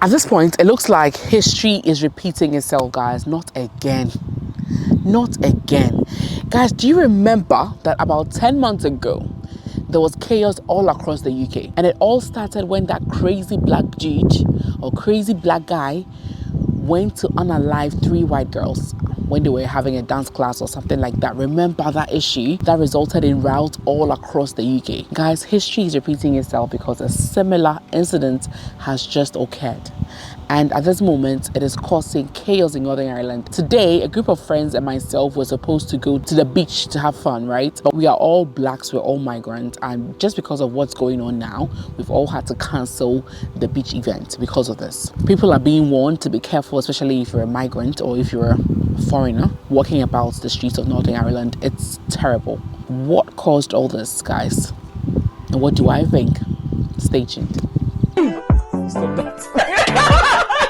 At this point, it looks like history is repeating itself, guys. Not again. Not again. Guys, do you remember that about 10 months ago, there was chaos all across the UK? And it all started when that crazy black dude or crazy black guy went to unalive 3 white girls when they were having a dance class or something like that. Remember that issue that resulted in riots all across the UK? Guys, history is repeating itself because a similar incident has just occurred. And at this moment, it is causing chaos in Northern Ireland. Today, a group of friends and myself were supposed to go to the beach to have fun, right? But we are all blacks, we're all migrants. And just because of what's going on now, we've all had to cancel the beach event because of this. People are being warned to be careful, especially if you're a migrant or if you're a foreigner walking about the streets of Northern Ireland. It's terrible. What caused all this, guys? And what do I think? Stay tuned. Stop that.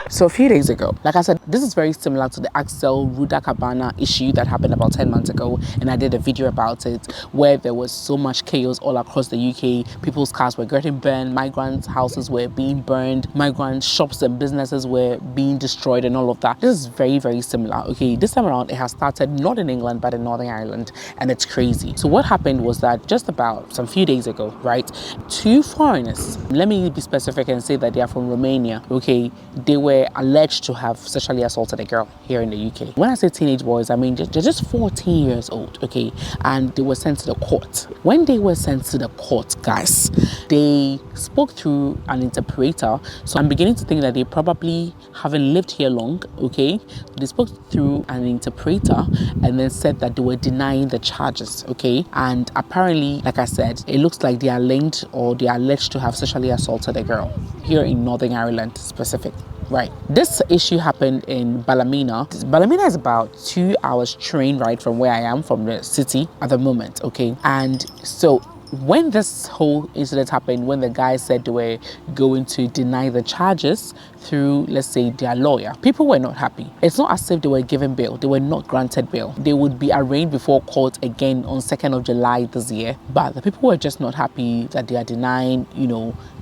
So a few days ago, like I said, this is very similar to the Axel Ruda Cabana issue that happened about 10 months ago, and I did a video about it where there was so much chaos all across the UK. People's cars were getting burned, migrants' houses were being burned, migrant shops and businesses were being destroyed and all of that. This is very, very similar. Okay, this time around it has started not in England but in Northern Ireland, and it's crazy. So what happened was that just about some few days ago, right, 2 foreigners, let me be specific and say that they are from Romania, okay, they were alleged to have sexually assaulted a girl here in the UK. When I say teenage boys, I mean they're just 14 years old, okay, and they were sent to the court. When they were sent to the court, guys, they spoke through an interpreter. So I'm beginning to think that they probably haven't lived here long, okay. They spoke through an interpreter and then said that they were denying the charges, okay. And apparently, like I said, it looks like they are linked or they are alleged to have sexually assaulted a girl here in Northern Ireland specifically. Right. This issue happened in Ballymena. Ballymena is about 2 hours train ride from where I am, from the city at the moment, okay? And so when this whole incident happened, when the guy said they were going to deny the charges through, let's say, their lawyer, people were not happy. It's not as if they were given bail. They were not granted bail. They would be arraigned before court again on 2nd of July this year. But the people were just not happy that they are denying,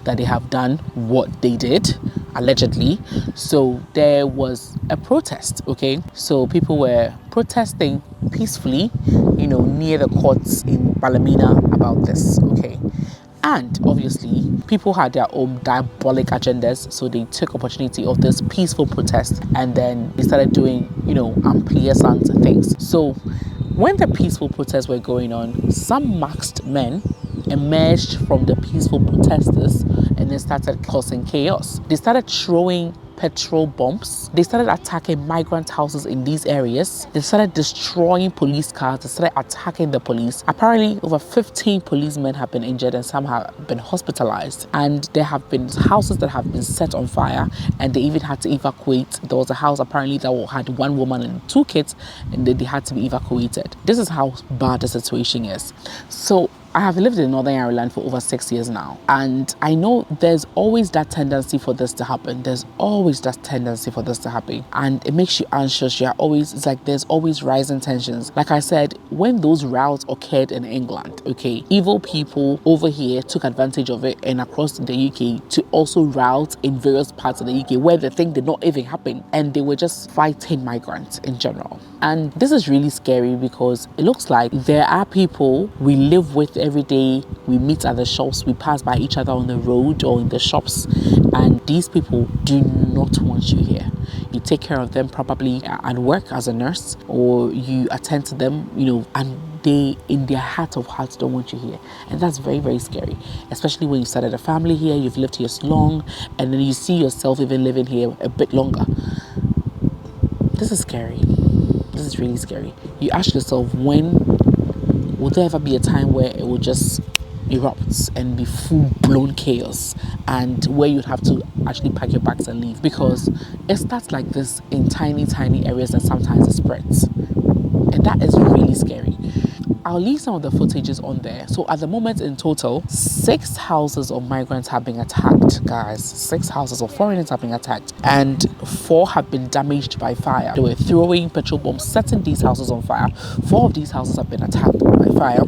that they have done what they did, allegedly. So there was a protest, okay? So people were protesting peacefully, near the courts in Ballymena about this, okay? And obviously, people had their own diabolic agendas, so they took opportunity of this peaceful protest and then they started doing, unpleasant things. So when the peaceful protests were going on, some masked men emerged from the peaceful protesters and then started causing chaos. They started throwing petrol bombs. They started attacking migrant houses in these areas. They started destroying police cars. They started attacking the police. Apparently, over 15 policemen have been injured and some have been hospitalized. And there have been houses that have been set on fire and they even had to evacuate. There was a house apparently that had 1 woman and 2 kids and they had to be evacuated. This is how bad the situation is. So I have lived in Northern Ireland for over 6 years now, and I know there's always that tendency for this to happen. There's always that tendency for this to happen, and it makes you anxious. It's like there's always rising tensions. Like I said, when those riots occurred in England, okay, evil people over here took advantage of it and across the UK to also riot in various parts of the UK where the thing did not even happen, and they were just fighting migrants in general. And this is really scary because it looks like there are people we live with every day, we meet at the shops, we pass by each other on the road or in the shops, and these people do not want you here. You take care of them probably at work as a nurse, or you attend to them, and they in their heart of hearts don't want you here. And that's very, very scary, especially when you started a family here, you've lived here so long, and then you see yourself even living here a bit longer. This is scary. This is really scary. You ask yourself, when will there ever be a time where it will just erupt and be full-blown chaos, and where you'd have to actually pack your bags and leave? Because it starts like this in tiny areas and sometimes it spreads, and that is really scary. I'll leave some of the footages on there. So at the moment, in total, 6 houses of migrants have been attacked, guys. 6 houses of foreigners have been attacked, and 4 have been damaged by fire. They were throwing petrol bombs, setting these houses on fire. 4 of these houses have been attacked by fire,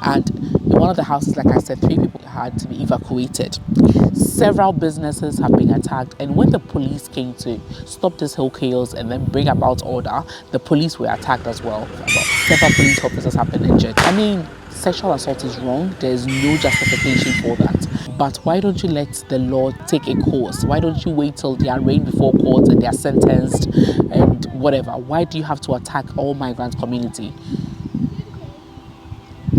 and In one of the houses, like I said, 3 people had to be evacuated. Several businesses have been attacked, and when the police came to stop this whole chaos and then bring about order, the police were attacked as well. About several police officers have been injured. I mean, sexual assault is wrong. There's no justification for that. But why don't you let the law take a course? Why don't you wait till they are arraigned before court and they are sentenced and whatever? Why do you have to attack all migrant community?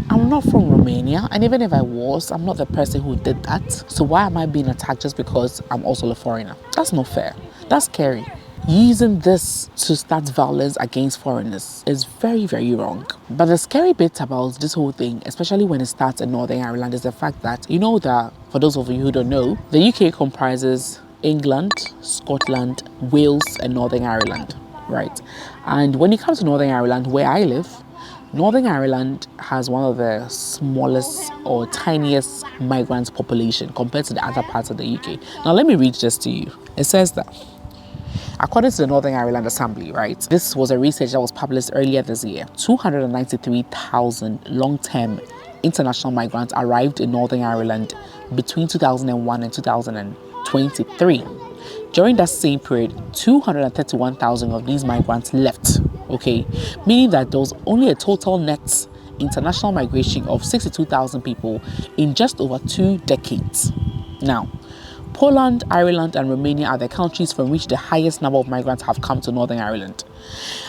I'm not from Romania, and even if I was, I'm not the person who did that. So why am I being attacked just because I'm also a foreigner? That's not fair. That's scary. Using this to start violence against foreigners is very, very wrong. But the scary bit about this whole thing, especially when it starts in Northern Ireland, is the fact that, you know that, for those of you who don't know, the UK comprises England, Scotland, Wales, and Northern Ireland, right? And when it comes to Northern Ireland, where I live, Northern Ireland has one of the smallest or tiniest migrant population compared to the other parts of the UK. Now, let me read this to you. It says that, according to the Northern Ireland Assembly, right, this was a research that was published earlier this year, 293,000 long-term international migrants arrived in Northern Ireland between 2001 and 2023. During that same period, 231,000 of these migrants left, okay? Meaning that there was only a total net international migration of 62,000 people in just over 2 decades. Now, Poland, Ireland, and Romania are the countries from which the highest number of migrants have come to Northern Ireland.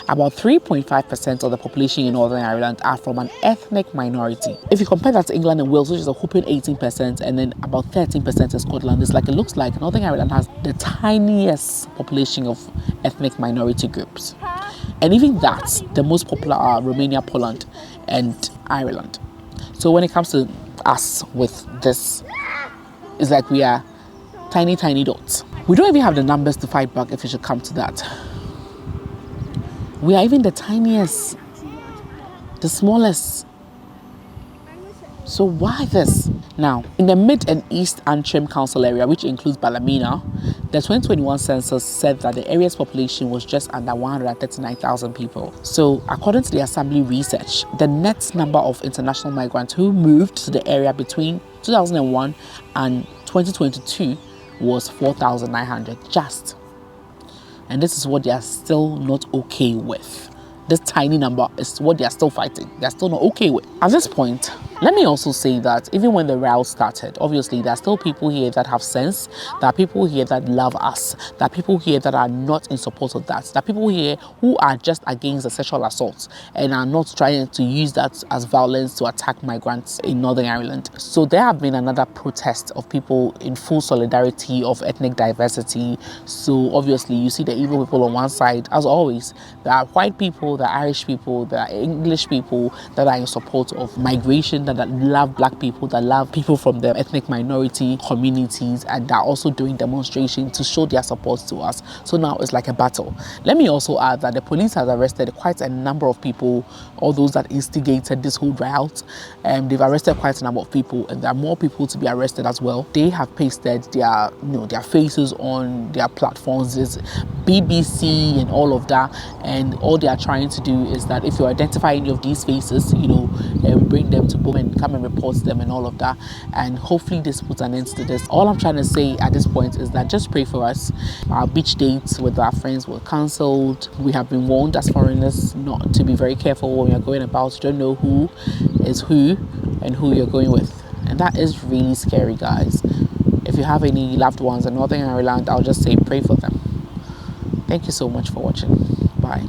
About 3.5% of the population in Northern Ireland are from an ethnic minority. If you compare that to England and Wales, which is a whopping 18%, and then about 13% in Scotland, it looks like Northern Ireland has the tiniest population of ethnic minority groups. And even that's the most popular are Romania, Poland, and Ireland. So when it comes to us with this, it's like we are tiny, tiny dots. We don't even have the numbers to fight back if it should come to that. We are even the tiniest, the smallest. So why this? Now, in the Mid and East Antrim Council area, which includes Ballymena, the 2021 census said that the area's population was just under 139,000 people. So, according to the Assembly research, the net number of international migrants who moved to the area between 2001 and 2022 was 4,900 just. And this is what they are still not okay with. This tiny number is what they are still fighting. They are still not okay with. At this point, let me also say that even when the row started, obviously there are still people here that have sense. There are people here that love us. There are people here that are not in support of that. There are people here who are just against the sexual assault and are not trying to use that as violence to attack migrants in Northern Ireland. So there have been another protest of people in full solidarity of ethnic diversity. So obviously you see the evil people on one side. As always, there are white people, there are Irish people, there are English people that are in support of migration, that love black people, that love people from the ethnic minority communities, and are also doing demonstrations to show their support to us. So now it's like a battle. Let me also add that the police has arrested quite a number of people, all those that instigated this whole riot. They've arrested quite a number of people, and there are more people to be arrested as well. They have pasted their faces on their platforms, there's BBC and all of that, and all they are trying to do is that if you identify any of these faces, bring them to book and come and report them and all of that, and hopefully this puts an end to this. All I'm trying to say at this point is that just pray for us. Our beach dates with our friends were cancelled. We have been warned as foreigners not to be very careful when you're going about. You don't know who is who and who you're going with, and that is really scary, guys. If you have any loved ones in Northern Ireland, I'll just say pray for them. Thank you so much for watching. Bye.